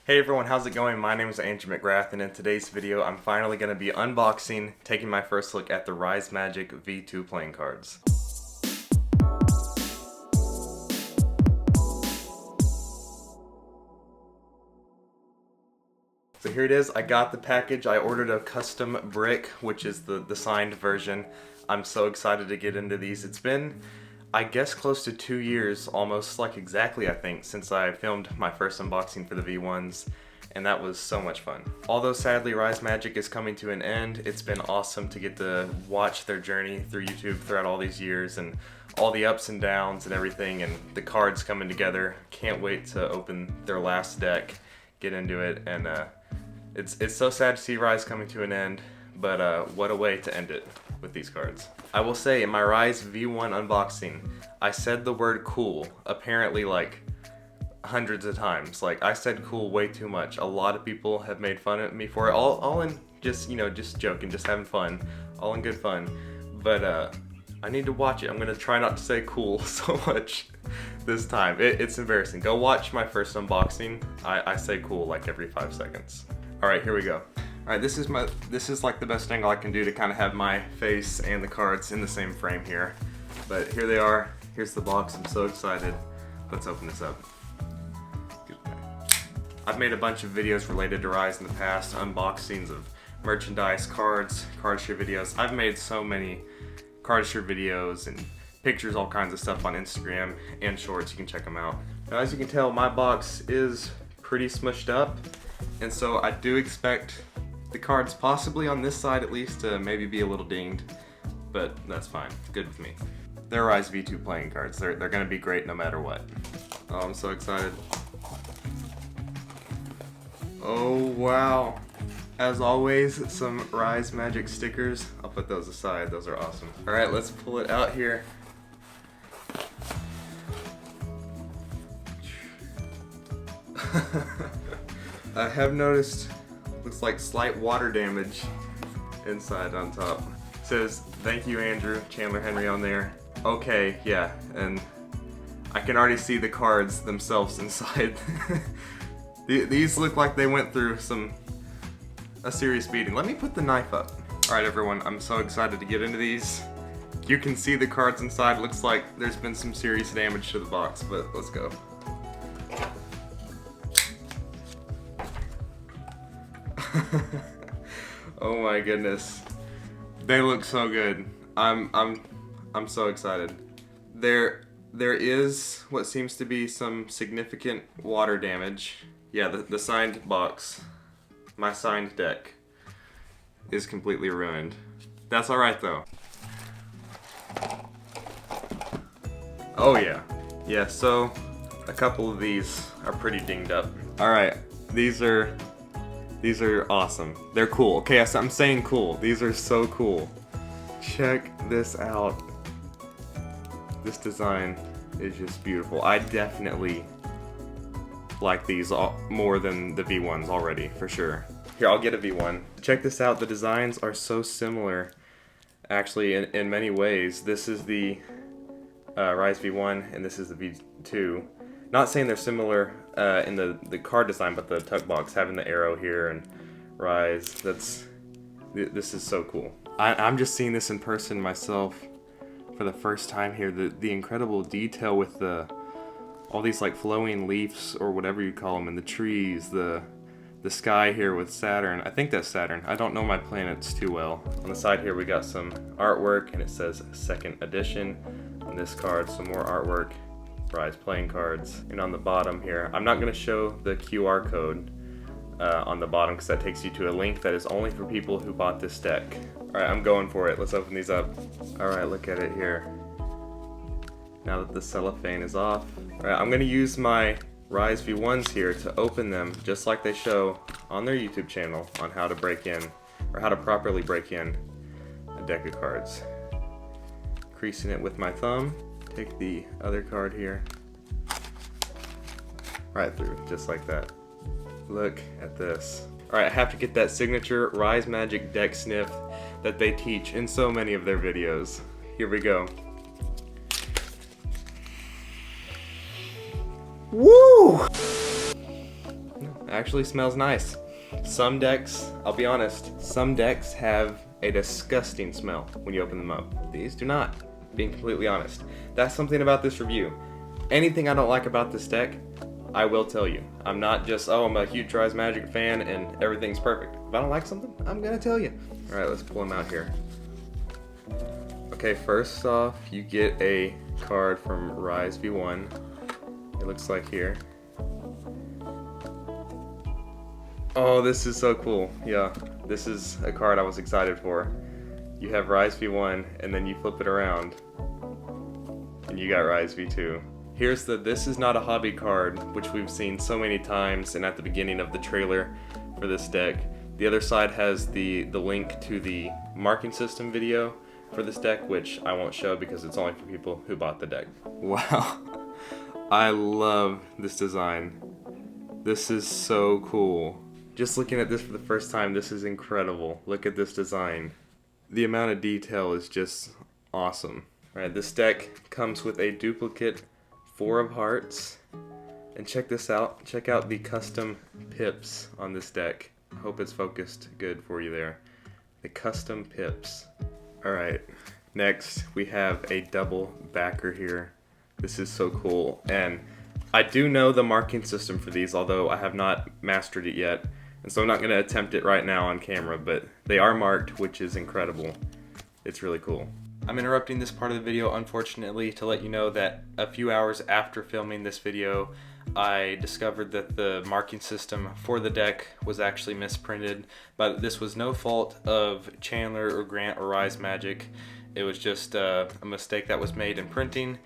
Hey everyone, how's it going? My name is Andrew McGrath, and in today's video I'm finally going to be unboxing, taking my first look at the Rise Magic V2 playing cards. So here it is, I got the package. I ordered a custom brick, which is the signed version. I'm so excited to get into these. It's been, I guess, close to 2 years, almost like exactly I think, since I filmed my first unboxing for the V1s, and that was so much fun. Although sadly Rise Magic is coming to an end, it's been awesome to get to watch their journey through YouTube throughout all these years and all the ups and downs and everything, and the cards coming together. Can't wait to open their last deck, get into it, and it's so sad to see Rise coming to an end, but what a way to end it with these cards. I will say, in my Rise V1 unboxing, I said the word cool, apparently like hundreds of times. Like, I said cool way too much. A lot of people have made fun of me for it, all in just, just joking, just having fun, all in good fun. But I need to watch it. I'm gonna try not to say cool so much this time. It's embarrassing. Go watch my first unboxing. I say cool like every 5 seconds. All right, here we go. All right, this is like the best angle I can do to kind of have my face and the cards in the same frame here. But here they are. Here's the box. I'm so excited. Let's open this up. I've made a bunch of videos related to Rise in the past, unboxings of merchandise, cards, card share videos. I've made so many card share videos and pictures, all kinds of stuff on Instagram and shorts. You can check them out. Now, as you can tell, my box is pretty smushed up, and so I do expect the cards, possibly on this side at least, to maybe be a little dinged, but that's fine. Good with me. They're Rise V2 playing cards. They're gonna be great no matter what. Oh, I'm so excited. Oh wow. As always, some Rise Magic stickers. I'll put those aside, those are awesome. Alright, let's pull it out here. I have noticed, looks like slight water damage inside on top. It says, "Thank you, Andrew, Chandler Henry" on there. Okay, yeah, and I can already see the cards themselves inside. These look like they went through a serious beating. Let me put the knife up. Alright everyone, I'm so excited to get into these. You can see the cards inside. Looks like there's been some serious damage to the box, but let's go. Oh my goodness. They look so good. I'm so excited. There is what seems to be some significant water damage. Yeah, the signed box, my signed deck, is completely ruined. That's alright though. Oh yeah. Yeah, so a couple of these are pretty dinged up. Alright, these are awesome. They're cool. Okay, I'm saying cool. These are so cool. Check this out. This design is just beautiful. I definitely like these more than the V1s already, for sure. Here, I'll get a V1. Check this out. The designs are so similar, actually, in many ways. This is the Rise V1, and this is the V2. Not saying they're similar in the card design, but the tuck box, having the arrow here and Rise, this is so cool. I'm just seeing this in person myself for the first time here. The incredible detail with all these like flowing leaves or whatever you call them, and the trees, the sky here with Saturn. I think that's Saturn. I don't know my planets too well. On the side here we got some artwork, and it says 2nd edition. On this card, some more artwork, Rise playing cards. And on the bottom here, I'm not going to show the QR code on the bottom because that takes you to a link that is only for people who bought this deck. Alright, I'm going for it. Let's open these up. Alright, look at it here. Now that the cellophane is off. Alright, I'm going to use my Rise V1s here to open them just like they show on their YouTube channel on how to break in, or how to properly break in a deck of cards. Creasing it with my thumb. Take the other card here. Right through, just like that. Look at this. Alright, I have to get that signature Rise Magic deck sniff that they teach in so many of their videos. Here we go. Woo! actually smells nice. Some decks, I'll be honest, some decks have a disgusting smell when you open them up. These do not, being completely honest. That's something about this review. Anything I don't like about this deck, I will tell you. I'm not just, oh, I'm a huge Rise Magic fan and everything's perfect. If I don't like something, I'm gonna tell you. All right, let's pull them out here. Okay, first off, you get a card from Rise V1. It looks like here. Oh, this is so cool. Yeah, this is a card I was excited for. You have Rise V1, and then you flip it around, and you got Rise V2. Here's the This Is Not a Hobby card, which we've seen so many times, and at the beginning of the trailer for this deck. The other side has the link to the marking system video for this deck, which I won't show because it's only for people who bought the deck. Wow, I love this design. This is so cool. Just looking at this for the first time, this is incredible. Look at this design. The amount of detail is just awesome. Alright, this deck comes with a duplicate 4 of Hearts. And check this out. Check out the custom pips on this deck. I hope it's focused good for you there. The custom pips. Alright, next we have a double backer here. This is so cool. And I do know the marking system for these, although I have not mastered it yet. And so I'm not going to attempt it right now on camera, but they are marked, which is incredible. It's really cool. I'm interrupting this part of the video, unfortunately, to let you know that a few hours after filming this video, I discovered that the marking system for the deck was actually misprinted, but this was no fault of Chandler or Grant or Rise Magic. It was just a mistake that was made in printing,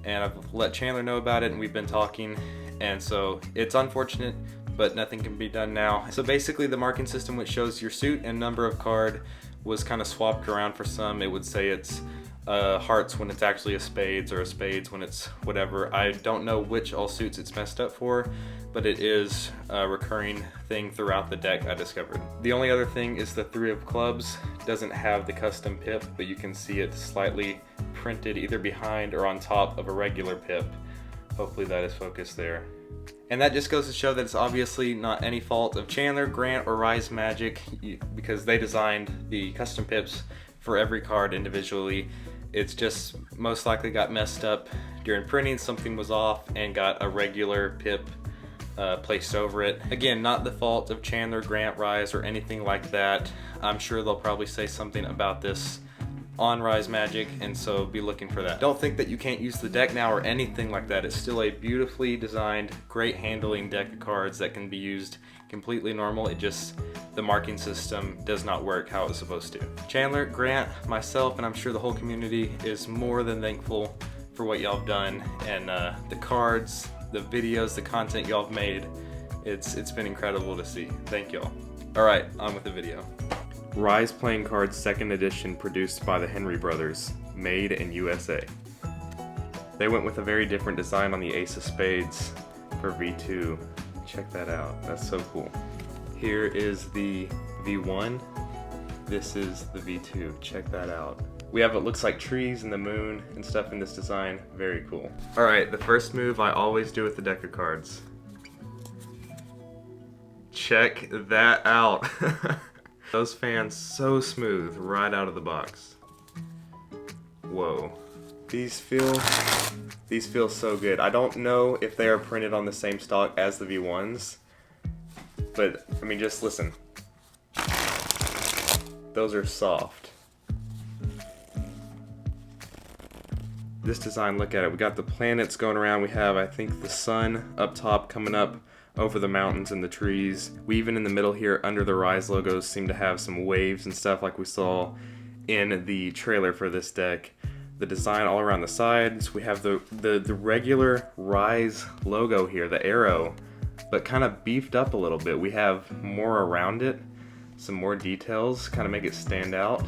and I've let Chandler know about it, and we've been talking, and so it's unfortunate, but nothing can be done now. So basically the marking system, which shows your suit and number of card, was kind of swapped around for some. It would say it's hearts when it's actually a spades, or a spades when it's whatever. I don't know which all suits it's messed up for, but it is a recurring thing throughout the deck, I discovered. The only other thing is the 3 of clubs. It doesn't have the custom pip, but you can see it slightly printed either behind or on top of a regular pip. Hopefully that is focused there. And that just goes to show that it's obviously not any fault of Chandler, Grant, or Rise Magic, because they designed the custom pips for every card individually. It's just most likely got messed up during printing, something was off, and got a regular pip placed over it. Again, not the fault of Chandler, Grant, Rise, or anything like that. I'm sure they'll probably say something about this on Rise Magic, and so be looking for that. Don't think that you can't use the deck now or anything like that. It's still a beautifully designed, great handling deck of cards that can be used completely normal. It just, the marking system does not work how it's supposed to. Chandler, Grant, myself, and I'm sure the whole community is more than thankful for what y'all have done, and the cards, the videos, the content y'all have made. It's been incredible to see. Thank y'all. Alright, on with the video. Rise Playing Cards 2nd edition, produced by the Henry Brothers, made in USA. They went with a very different design on the Ace of Spades for V2. Check that out, that's so cool. Here is the V1, this is the V2, check that out. We have what looks like trees and the moon and stuff in this design, very cool. Alright, the first move I always do with the deck of cards. Check that out. Those fans so smooth right out of the box. Whoa. These feel so good. I don't know if they are printed on the same stock as the V1s, but I mean, just listen. Those are soft. This design, look at it. We got the planets going around. We have, I think, the sun up top coming up over the mountains and the trees. We even in the middle here under the Rise logos seem to have some waves and stuff like we saw in the trailer for this deck. The design all around the sides. We have the regular Rise logo here, the arrow, but kind of beefed up a little bit. We have more around it, some more details, kind of make it stand out.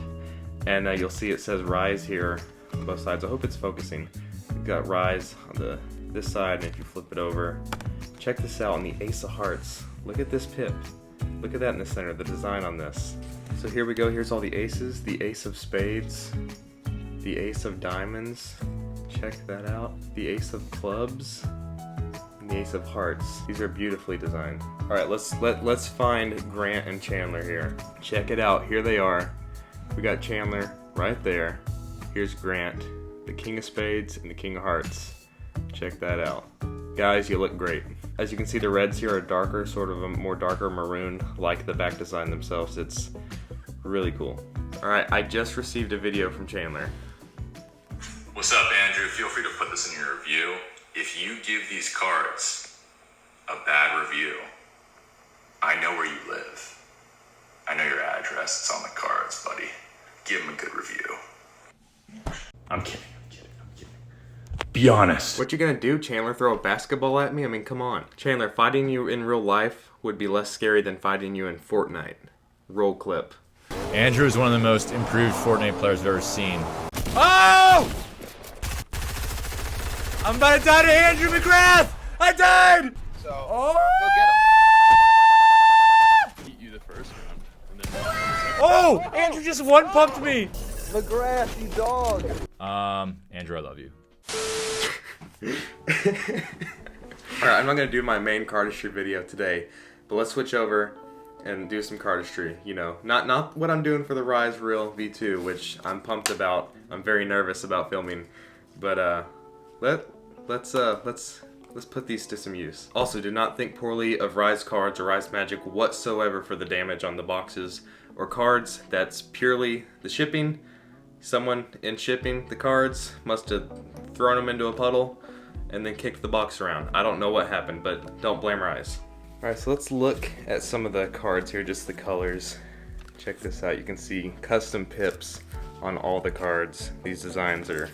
And you'll see it says Rise here on both sides. I hope it's focusing. We've got Rise on this side, and if you flip it over, check this out on the Ace of Hearts. Look at this pip. Look at that in the center, the design on this. So here we go, here's all the aces, the Ace of Spades, the Ace of Diamonds, check that out, the Ace of Clubs, and the Ace of Hearts. These are beautifully designed. All right, let's find Grant and Chandler here. Check it out. Here they are. We got Chandler right there. Here's Grant, the King of Spades and the King of Hearts. Check that out. Guys, you look great. As you can see, the reds here are darker, sort of a more darker maroon, like the back design themselves. It's really cool. All right, I just received a video from Chandler. What's up, Andrew? Feel free to put this in your review. If you give these cards a bad review, I know where you live. I know your address. It's on the cards, buddy. Give them a good review. I'm kidding. Be honest. What you gonna do, Chandler? Throw a basketball at me? I mean, come on. Chandler, fighting you in real life would be less scary than fighting you in Fortnite. Roll clip. Andrew is one of the most improved Fortnite players I've ever seen. Oh! I'm about to die to Andrew McGrath! I died! So, oh! go get him. Beat you the first round. And then Oh! Andrew just one-pumped me! McGrath, you dog. Andrew, I love you. Alright, I'm not gonna do my main cardistry video today, but let's switch over and do some cardistry. You know, not what I'm doing for the Rise Reel V2, which I'm pumped about. I'm very nervous about filming, but let's put these to some use. Also, do not think poorly of Rise cards or Rise Magic whatsoever for the damage on the boxes or cards. That's purely the shipping. Someone in shipping the cards must have thrown them into a puddle and then kicked the box around. I don't know what happened, but don't blame Rise. Alright, so let's look at some of the cards here, just the colors. Check this out. You can see custom pips on all the cards. These designs are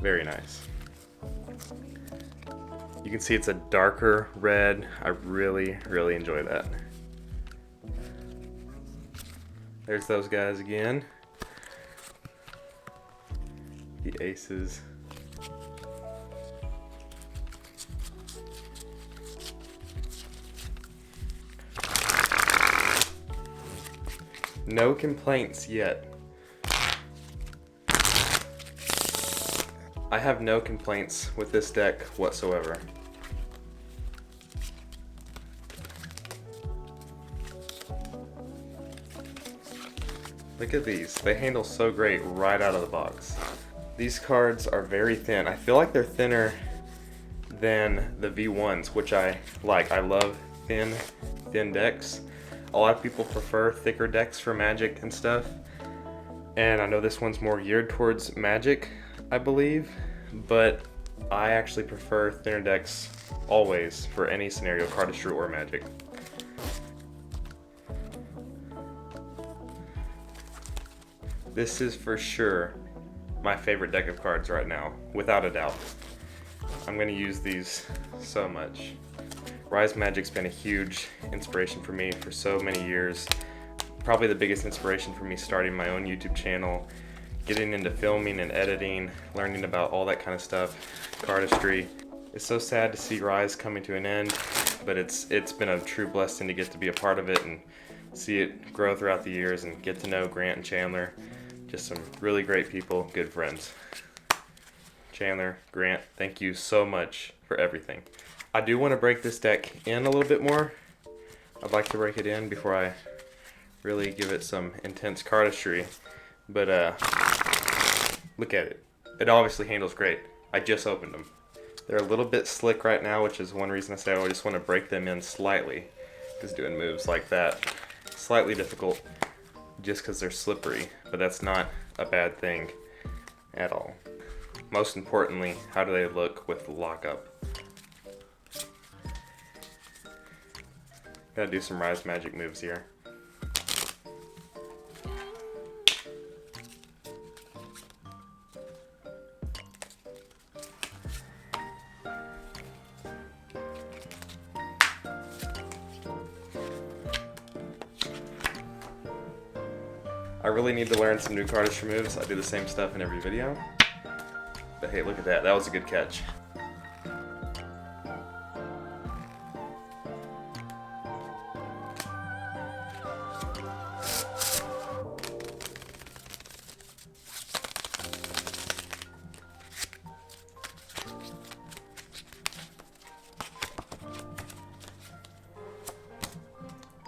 very nice. You can see it's a darker red. I really, really enjoy that. There's those guys again. The aces. No complaints yet. I have no complaints with this deck whatsoever. Look at these. They handle so great right out of the box. These cards are very thin. I feel like they're thinner than the V1s, which I like. I love thin decks. A lot of people prefer thicker decks for Magic and stuff. And I know this one's more geared towards Magic, I believe. But I actually prefer thinner decks always for any scenario, cardistry or Magic. This is for sure my favorite deck of cards right now, without a doubt. I'm gonna use these so much. Rise Magic's been a huge inspiration for me for so many years. Probably the biggest inspiration for me starting my own YouTube channel, getting into filming and editing, learning about all that kind of stuff, cardistry. It's so sad to see Rise coming to an end, but it's been a true blessing to get to be a part of it and see it grow throughout the years and get to know Grant and Chandler. Just some really great people, good friends. Chandler, Grant, thank you so much for everything. I do want to break this deck in a little bit more. I'd like to break it in before I really give it some intense cardistry. But look at it. It obviously handles great. I just opened them. They're a little bit slick right now, which is one reason I say I just want to break them in slightly. Because doing moves like that, slightly difficult just because they're slippery. But that's not a bad thing at all. Most importantly, how do they look with lockup? Gotta do some Rise Magic moves here. I really need to learn some new cardistry moves. I do the same stuff in every video. But hey, look at that. That was a good catch.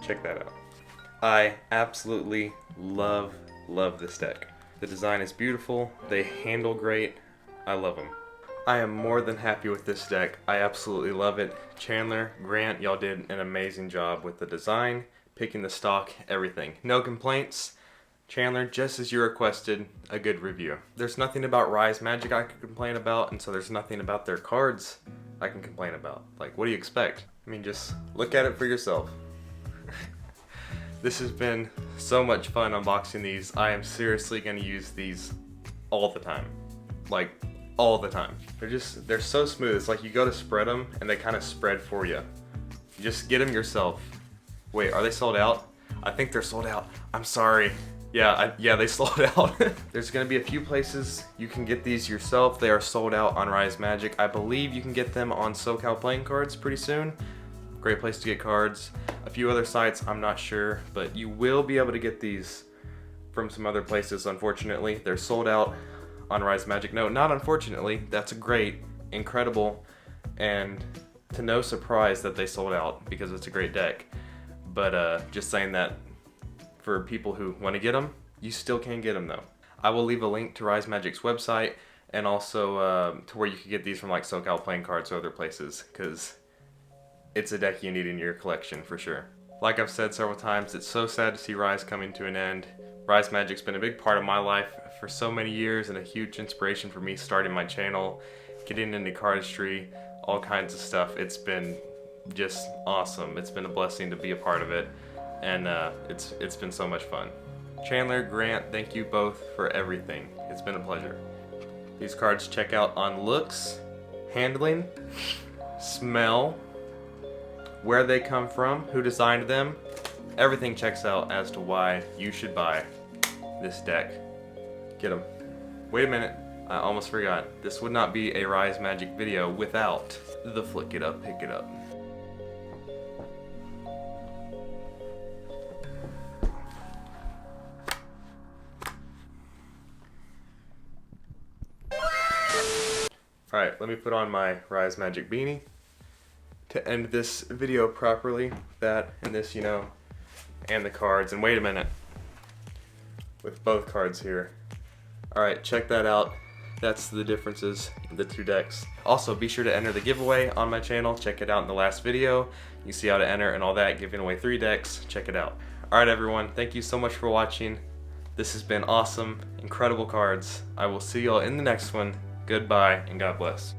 Check that out. I absolutely love this deck. The design is beautiful, they handle great, I love them. I am more than happy with this deck. I absolutely love it. Chandler, Grant, y'all did an amazing job with the design, picking the stock, everything. No complaints. Chandler, just as you requested, a good review. There's nothing about Rise Magic I could complain about, and so there's nothing about their cards I can complain about. Like, what do you expect? I mean, just look at it for yourself. This has been so much fun unboxing these. I am seriously gonna use these all the time. Like, all the time. They're so smooth. It's like you go to spread them and they kind of spread for you. Just get them yourself. Wait, are they sold out? I think they're sold out. I'm sorry. Yeah, they sold out. There's gonna be a few places you can get these yourself. They are sold out on Rise Magic. I believe you can get them on SoCal Playing Cards pretty soon. Great place to get cards. A few other sites, I'm not sure, but you will be able to get these from some other places, unfortunately. They're sold out on Rise Magic. No, not unfortunately. That's great, incredible, and to no surprise that they sold out because it's a great deck. But just saying that for people who want to get them, you still can get them though. I will leave a link to Rise Magic's website and also to where you can get these from like SoCal Playing Cards or other places, because it's a deck you need in your collection for sure. Like I've said several times, it's so sad to see Rise coming to an end. Rise Magic's been a big part of my life for so many years and a huge inspiration for me starting my channel, getting into cardistry, all kinds of stuff. It's been just awesome. It's been a blessing to be a part of it, and it's been so much fun. Chandler, Grant, thank you both for everything. It's been a pleasure. These cards check out on looks, handling, smell, where they come from, who designed them. Everything checks out as to why you should buy this deck. Get them. Wait a minute, I almost forgot. This would not be a Rise Magic video without the flick it up, pick it up. Alright, let me put on my Rise Magic beanie to end this video properly. That and this, you know, and the cards. And wait a minute, with both cards here. Alright, check that out. That's the differences in the two decks. Also, be sure to enter the giveaway on my channel. Check it out in the last video. You see how to enter and all that, giving away 3 decks. Check it out. Alright everyone, thank you so much for watching. This has been awesome, incredible cards. I will see y'all in the next one. Goodbye and God bless.